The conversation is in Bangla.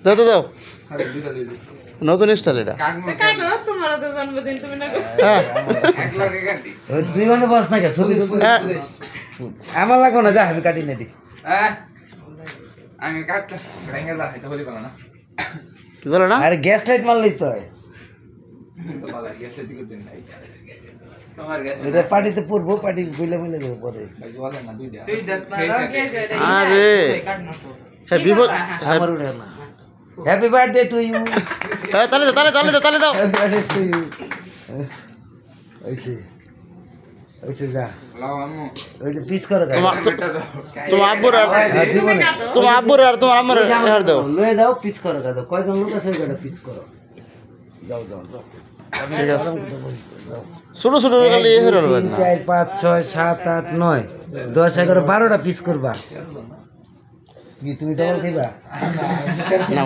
দাও দাও দাও নতুন স্টাইল এটা দুই মানে বস না ছবি আমার লাগবো না যা আমি কাটি না দি আমি কাটতে হলি না কি বলো না আরে গ্যাস লাইট মারলেই তো হয় এটা পার্টিতে পড়বো পার্টি বইলে বইলে দেবো পরে আরে হ্যাপি আমার উঠে না হ্যাপি বার্থডে টু ইউ তাহলে দাও তাহলে দাও তাহলে দাও হ্যাপি বার্থডে টু ইউ ওইছে ওইছে যা ওই যে পিস করো তোমার আব্বুর আর তোমার আব্বুর আর তোমার আম্মার হার দাও লয়ে দাও পিস করো দাও কয়জন লোক আছে ওইটা পিস করো যাও যাও যাও ঠিক আছে ছোট ছোট খালি এ হলো 3 4 5 6 7 8 9 10 11 12টা পিস করবা কি তুমি ডবল খাইবা না